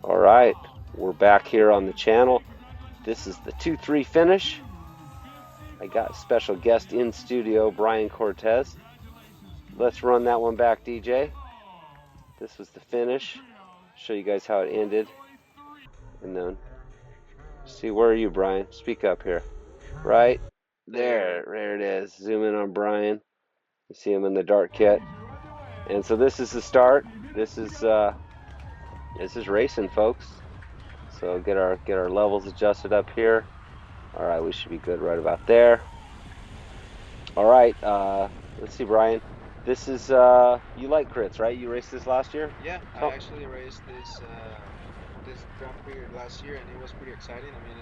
All right, we're back here on the channel. This is the 2-3 finish. I got a special guest in studio, Brian Cortes. Let's run that one back, DJ. This was the finish. Show you guys how it ended. And then, see, where are you, Brian? Speak up here. Right there it is. Zoom in on Brian. You see him in the dark kit. And so this is the start. This is racing, folks. So get our levels adjusted up here. All right, we should be good right about there. All right, let's see, Brian. This is you like crits, right? You raced this last year? Yeah, I actually raced this Grand Prix last year, and it was pretty exciting. I mean,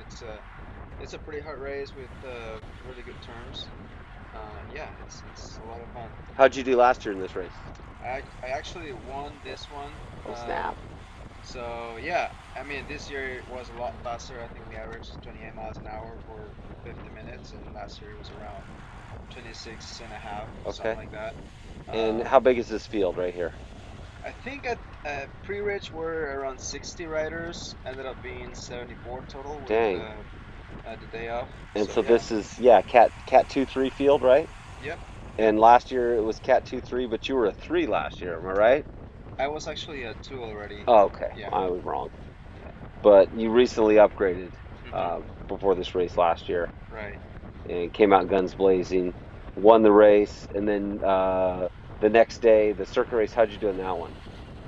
it's a pretty hard race with really good turns. Yeah, it's a lot of fun. How'd you do last year in this race? I actually won this one. Oh, snap. So yeah, I mean this year it was a lot faster. I think we averaged 28 miles an hour for 50 minutes, and last year it was around 26 and a half, something like that. And how big is this field right here? I think at pre-Rich we're around 60 riders. Ended up being 74 total with Dang. The day off. And so yeah. this is Cat 2-3 field, right? Yep. And last year it was Cat 2-3, but you were a 3 last year, am I right? I was actually a 2 already. Oh, okay. Yeah. I was wrong. But you recently upgraded before this race last year. Right. And came out guns blazing, won the race, and then the next day, the circuit race, how'd you do in that one?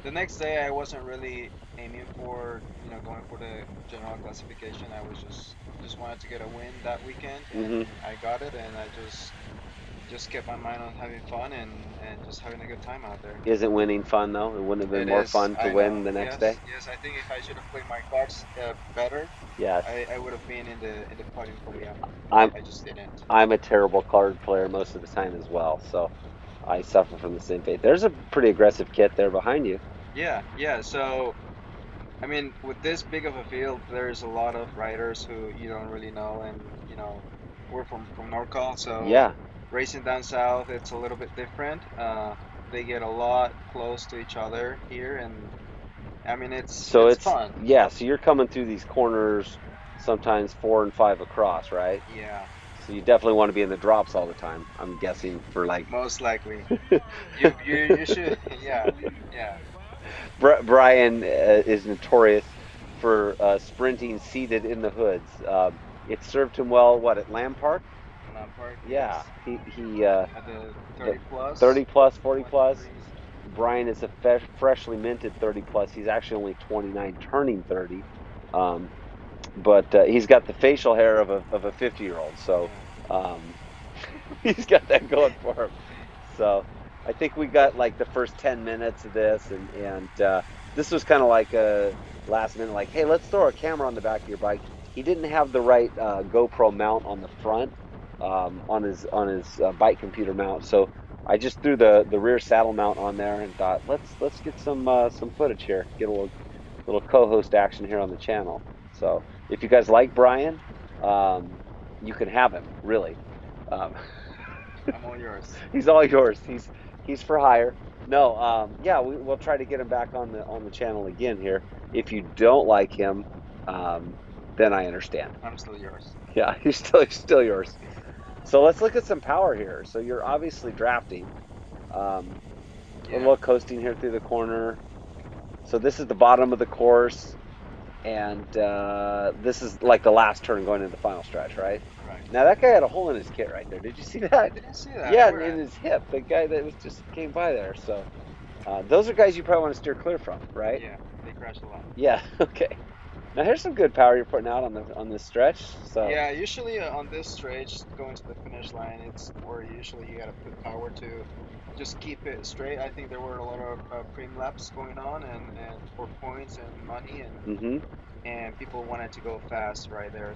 The next day I wasn't really aiming for, going for the general classification. I was just wanted to get a win that weekend, and I got it, and I just kept my mind on having fun and just having a good time out there. Isn't winning fun though? It wouldn't have been more fun to win the next day? Yes, I think if I should have played my cards better, yes, I would have been in the podium podium. I just didn't. I'm a terrible card player most of the time as well, so I suffer from the same fate. There's a pretty aggressive kit there behind you. Yeah. So, I mean, with this big of a field, there's a lot of riders who you don't really know, and we're from NorCal, so yeah. Racing down south, it's a little bit different. They get a lot close to each other here, and I mean it's fun. Yeah, so you're coming through these corners, sometimes 4 and 5 across, right? Yeah. So you definitely want to be in the drops all the time. I'm guessing for like. Most likely. you should. Yeah. Brian is notorious for sprinting seated in the hoods. It served him well. What, at Lamb Park? Park, yeah, yes. he at the 30 plus, 30 plus, 40 plus. Brian is a freshly minted 30 plus. He's actually only 29, turning 30, but he's got the facial hair of a 50-year-old. So he's got that going for him. So I think we got like the first 10 minutes of this, and this was kind of like a last minute, like, hey, let's throw a camera on the back of your bike. He didn't have the right GoPro mount on the front. On his bike computer mount, so I just threw the rear saddle mount on there and thought let's get some footage here, get a little co-host action here on the channel. So if you guys like Brian, you can have him, really. I'm all yours. He's all yours. He's for hire. No, yeah, we'll try to get him back on the channel again here. If you don't like him, then I understand. I'm still yours. Yeah, he's still yours. So let's look at some power here. So you're obviously drafting. A little coasting here through the corner. So this is the bottom of the course, and this is like the last turn going into the final stretch, right? Right. Now that guy had a hole in his kit right there. Did you see that? I didn't see that. Yeah, in his hip. The guy that was just came by there. So those are guys you probably want to steer clear from, right? Yeah, they crash a lot. Yeah. Okay. Now here's some good power you're putting out on this stretch. So yeah, usually on this stretch, going to the finish line, it's where usually you gotta put power to just keep it straight. I think there were a lot of prim laps going on, and for points and money, and people wanted to go fast right there.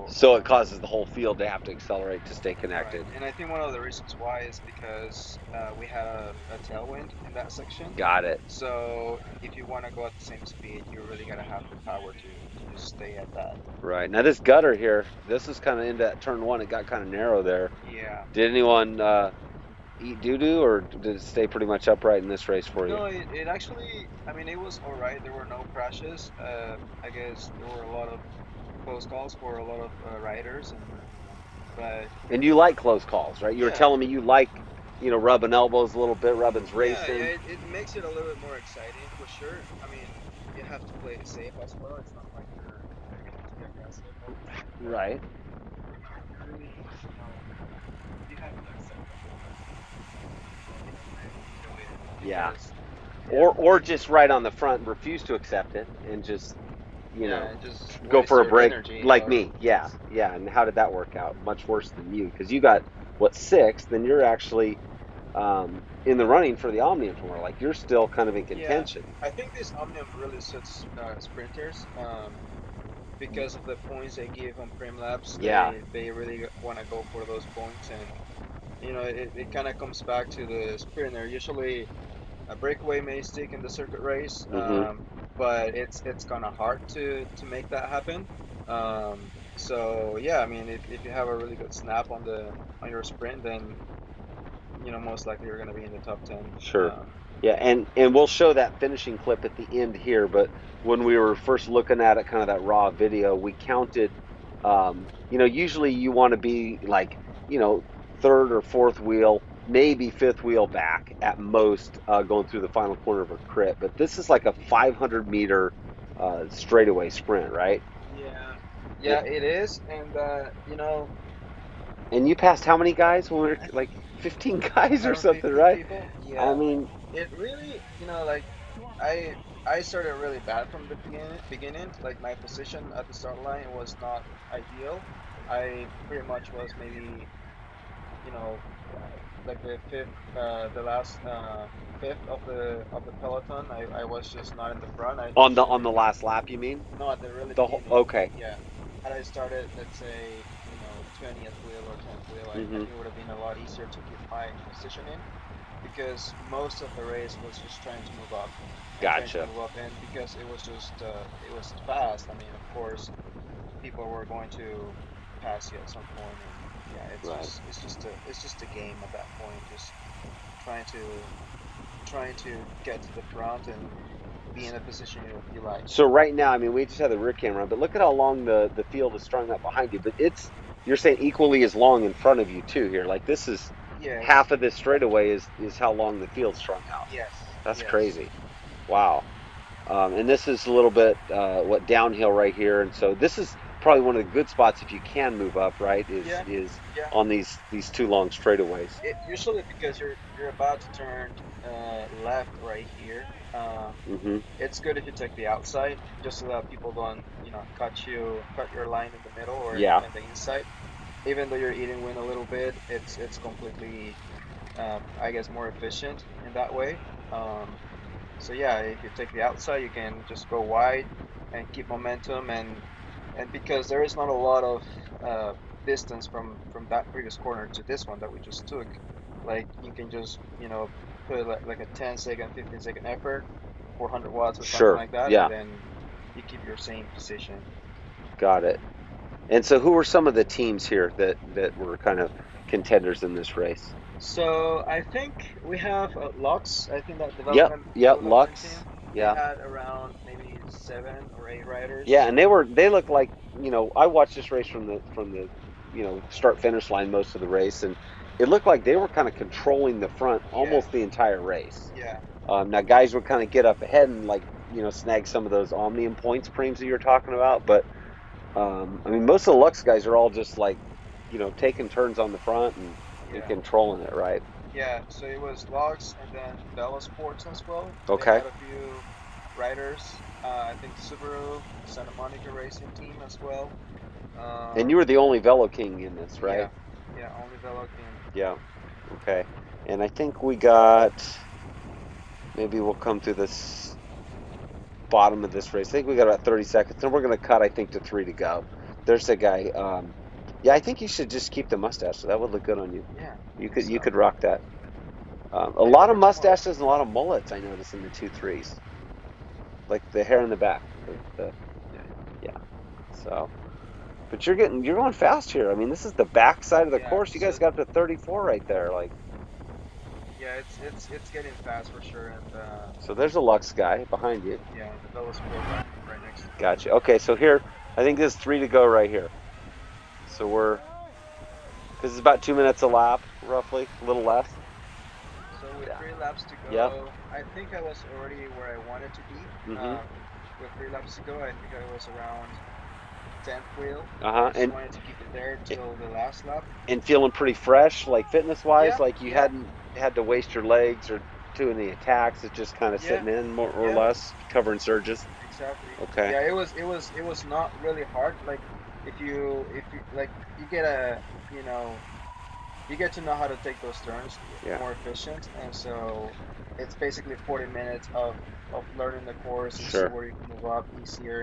So it causes the whole field to have to accelerate to stay connected. Right. And I think one of the reasons why is because we had a tailwind in that section. Got it. So if you want to go at the same speed, you really gotta have the power to just stay at that. Right. Now this gutter here, this is kind of into that turn one. It got kind of narrow there. Yeah. Did anyone eat doo doo, or did it stay pretty much upright in this race for you? No, it actually, I mean, it was all right. There were no crashes. I guess there were a lot of close calls for a lot of riders, but And you like close calls, right? You were yeah, telling me you like, rubbing elbows a little bit, rubbing's yeah, racing, it makes it a little bit more exciting for sure. I mean, you have to play it safe as well. It's not like you're gonna be aggressive all the time, but right? you really, you have to accept the moment in a way to win Yeah. because yeah, Or just right on the front, refuse to accept it, and just you know yeah, and just go waste for a your break energy like or me. Yeah, yeah. And how did that work out? Much worse than you, because you got what, sixth, then you're actually in the running for the Omnium tomorrow. Like you're still kind of in yeah. contention. I think this Omnium really suits sprinters because of the points they give on prim laps. Yeah. They really want to go for those points, and it kind of comes back to the sprinter. Usually, a breakaway may stick in the circuit race, Mm-hmm. but it's kind of hard to make that happen. So yeah, I mean, if you have a really good snap on your sprint, then most likely you're going to be in the top 10. Sure. Yeah, and we'll show that finishing clip at the end here, but when we were first looking at it, kind of that raw video, we counted usually you want to be like, you know, third or fourth wheel, maybe fifth wheel back at most, going through the final corner of a crit. But this is like a 500-meter straightaway sprint, right? Yeah, And, yeah, it is, and and you passed how many guys when we were like 15 guys or around something, 15 right? people. I Yeah, mean, it really, like I I started really bad from the beginning. Like my position at the start line was not ideal. I pretty much was maybe, you know, like the last fifth of the peloton. I was just not in the front. I on should the last lap, you mean? No, at the really The whole, beginning. okay. Yeah. Had I started, let's say, 20th wheel or 10th wheel, I Hmm. think it would have been a lot easier to keep my position in because most of the race was just trying to move up and trying to Gotcha. move up. And because it was just, it was fast, I mean, of course, people were going to pass you at some point. And yeah, Right. it's just a game at that point, just trying to, trying to get to the front and be in a position you like. So right now, I mean, we just had the rear camera on, but look at how long the field is strung up behind you. But you're saying equally as long in front of you too here. Like this is Yes. half of this straightaway is how long the field's strung out. Yes. That's Yes. crazy. Wow. And this is a little bit what downhill right here, and so this is probably one of the good spots if you can move up. Right? Yeah. Is Yeah. on these two long straightaways. Usually because you're about to turn left right here. Hmm. It's good if you take the outside, just so that people don't, cut your line in the middle or Yeah. in the inside. Even though you're eating wind a little bit, it's completely, I guess, more efficient in that way. So yeah, if you take the outside, you can just go wide and keep momentum, and because there is not a lot of uh, distance from that previous corner to this one that we just took, like you can just put like a 10-second, 15-second effort, 400 watts or something Sure. like that, and Yeah. then you keep your same position. Got it. And so, who were some of the teams here that were kind of contenders in this race? So I think we have Lux. I think that Yep, yep, development Lux. team. They Yeah, had around maybe 7 or 8 yeah, riders. and they look like, I watched this race from the start finish line most of the race, and it looked like they were kind of controlling the front Yeah, almost the entire race. yeah, Now guys would kind of get up ahead and like snag some of those Omnium points prems that you're talking about, but I mean most of the Lux guys are all just like taking turns on the front and yeah. controlling it, right? Yeah, so it was Logs and then Bella Sports as well. They Okay. had a few riders. I think Subaru, Santa Monica Racing Team as well. And you were Um, the only Velo King in this, right? yeah, yeah, only Velo King. Yeah. Okay. And I think we got, maybe we'll come through this bottom of this race. I think we got about 30 seconds. Then we're going to cut, I think, to three to go. There's a guy. Yeah, I think you should just keep the mustache. So that would look good on you. Yeah, I You think could you so. could rock that. A Maybe lot of for tomorrow. mustaches and a lot of mullets I noticed in the 2.3s, like the hair in the back. Yeah, Yeah. So, but you're going fast here. I mean, this is the back side of the yeah. course. You guys So got up to 34 right there. Like, Yeah, it's getting fast for sure, and So there's a Lux guy behind you. yeah, the Bella Sport right next to me. Gotcha. Okay, so here, I think there's 3 to go right here. So because it's about 2 minutes a lap, roughly, a little less. So with Yeah. 3 laps to Yep. go, I think I was already where I wanted to be. Mhm. With 3 laps to go, I think I was around 10th wheel. Uh I huh. just wanted to keep it there And till the last lap. feeling pretty fresh, like fitness wise, Yeah, like you yeah, hadn't had to waste your legs or do any attacks. It's just kind of yeah, sitting in more or yeah. less, covering surges. Exactly. Okay. Yeah, it was not really hard. Like if you like you get a you know you get to know how to take those turns Yeah. more efficient, and so it's basically 40 minutes of learning the course and see Sure. where you can move up easier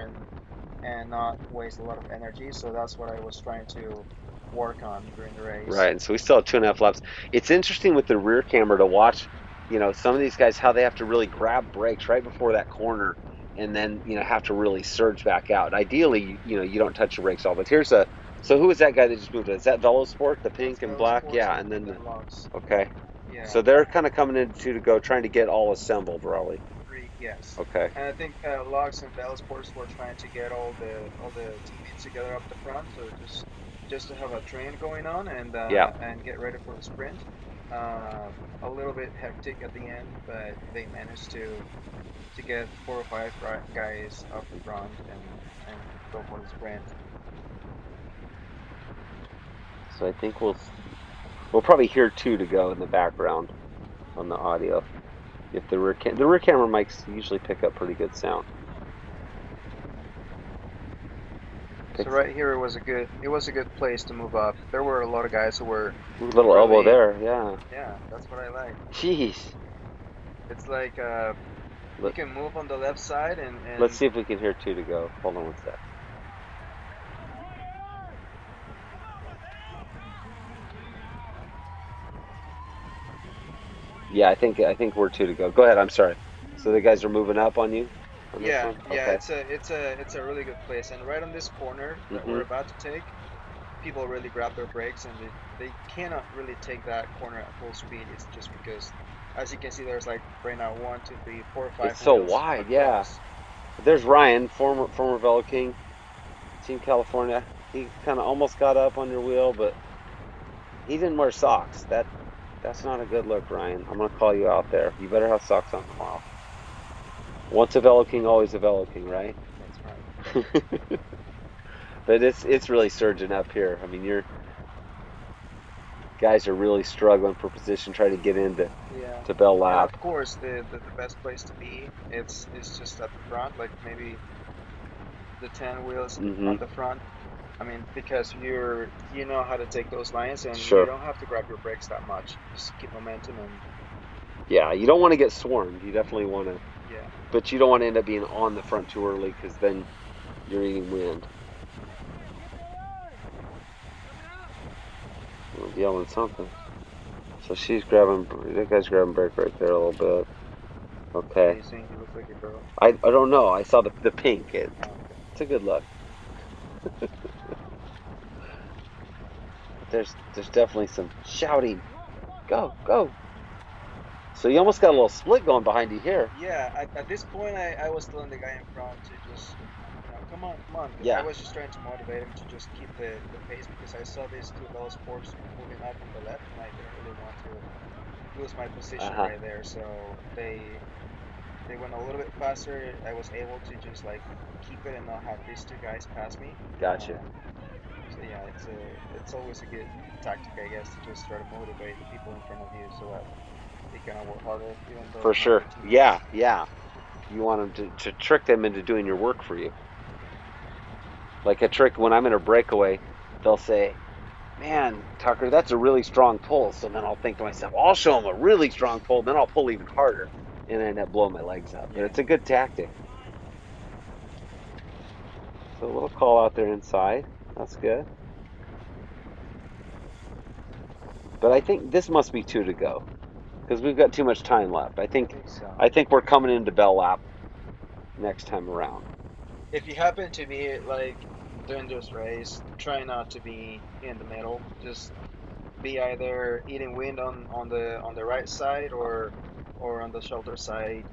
and not waste a lot of energy. So that's what I was trying to work on during the race. Right. And so we still have 2.5 laps. It's interesting with the rear camera to watch, some of these guys how they have to really grab brakes right before that corner, and then have to really surge back out. Ideally, you don't touch your brakes all. But here's a so who is that guy that just moved? Is that Velosport, the That's pink and Bella black? Sports Yeah. And then and Lux. okay. Yeah. So they're kind of coming in to go, trying to get all assembled, Raleigh. Three, yes. Okay. And I think Lux and Bell Sports were trying to get all the teammates together up the front, so just to have a train going on Yeah. and get ready for the sprint. Uh, a little bit hectic at the end, but they managed to get 4 or 5 guys up front and go for the sprint. So I think we'll probably hear 2 to go in the background on the audio. If the rear camera mics usually pick up pretty good sound. So Picks right here it was a good place to move up. There were a lot of guys who were a little elbow really, there. Yeah. yeah, that's what I like. Jeez. It's like you Let, can move on the left side let's and see if we can hear 2 to go. Hold on one sec. Yeah, I think we're 2 to go. Go ahead. I'm sorry. So the guys are moving up on you on this yeah, one. yeah, Okay. it's a really good place. And right on this corner that we're Mhm. about to take, people really grab their brakes and they cannot really take that corner at full speed. It's just because, as you can see, there's like right now one, two, three, four, It's five so wheels wide. Yeah. across. There's Ryan, former Velo King, Team California. He kind of almost got up on your wheel, but he didn't wear socks. That's not a good look, Ryan. I'm gonna call you out there. You better have socks on tomorrow. Once a Velo King, always a Velo King, right? That's right. But it's really surging up here. I mean, your guys are really struggling for position, trying to get into Yeah. to Bell And Lap. of course, the best place to be it's just at the front, like maybe the 10 wheels Hmm. on the front. I mean, because you know how to take those lines and you Sure. don't have to grab your brakes that much. Just keep momentum and Yeah, you don't want to get swarmed. You definitely want to, yeah. but you don't want to end up being on the front too early because then you're eating wind. Someone's yelling something. So she's grabbing. That guy's grabbing brake right there a little bit. What are Okay. you saying? He looks like a girl. I don't know. I saw the pink. Oh, okay. It's a good look. But there's definitely some shouting. Go, go. So you almost got a little split going behind you here. Yeah, at this point, I was telling the guy in front to just, come on, come on. I Yeah. was just trying to motivate him to just keep the pace because I saw these two Bell Sports moving up on the left, and I didn't really want to lose my Uh position huh. right there. So they went a little bit faster. I was able to just like keep it and not have these two guys pass me. Gotcha. So yeah, it's always a good tactic, I guess, to just try to motivate the people in front of you so that they kind of work harder, even though For they're not sure. your Yeah, teammates. yeah. You want them to trick them into doing your work for you. Like a trick when I'm in a breakaway, they'll say, "Man, Tucker, that's a really strong pull." So then I'll think to myself, "I'll show them a really strong pull." Then I'll pull even harder, and I end up blowing my legs up. But Yeah. it's a good tactic. So a little call out there inside. That's good. But I think this must be 2 to go because we've got too much time left. I I think think so. I think we're coming into Bell Lap next time around. If you happen to be like doing this race, try not to be in the middle. Just be either eating wind on the right side or on the shoulder side,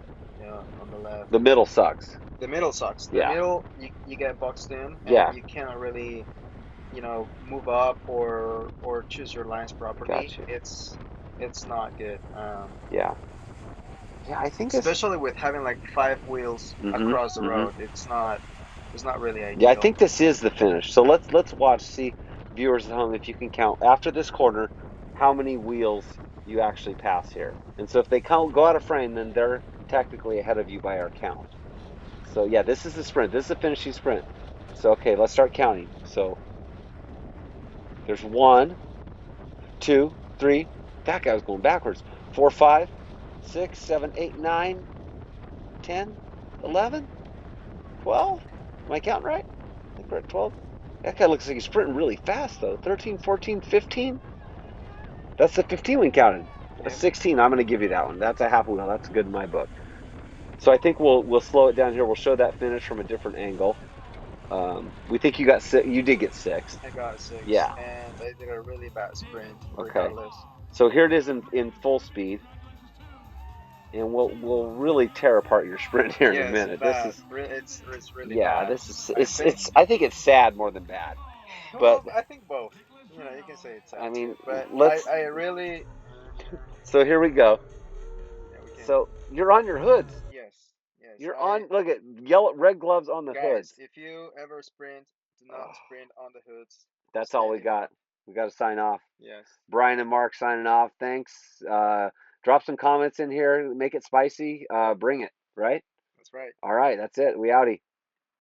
on the left. The middle sucks. The middle sucks. The Yeah. middle, you get boxed in and Yeah. you cannot really, move up or choose your lines properly. Gotcha. It's not good. Yeah. Yeah. I think it's. Especially with having like five wheels Mhm. across the Mhm. road, it's not really Yeah. I ideal. think this is the finish. So let's watch. See, viewers at home, if you can count after this corner, how many wheels you actually pass here. And so if they count go out of frame, then they're technically ahead of you by our count. So yeah, this is the sprint. This is the finishing sprint. So okay, let's start counting. So there's 1, 2, 3. That guy was going backwards. 4, 5, 6, 7, 8, 9, 10, 11, 12. Am I counting right? I think we're at 12. That guy looks like he's sprinting really fast though. 13, 14, 15. That's the 15 we counted. A Yep. 16. I'm going to give you that one. That's a half wheel. That's good in my book. So I think we'll slow it down here. We'll show that finish from a different angle. We think you got six. You did get sixth. I got six, Yeah. and I did a really bad sprint Okay. regardless. So here it is in full speed, and we'll really tear apart your sprint here in a Yes, minute. This bad. is It's really yeah. bad. This is I think. I think it's sad more than bad. But Well, I think both. You can say it's I sad mean, too, but I let's. I really. So here we go. Yeah, we can. So you're on your hoods. Yes, yes. You're on. Look at yellow, red gloves on the Guys, hoods. if you ever sprint, do not Oh, sprint on the hoods. that's all we Stay. got. We got to sign off. Yes, Brian and Mark signing off. Thanks. Drop some comments in here. Make it spicy. Bring it. Right. that's right. All right. That's it. We outie.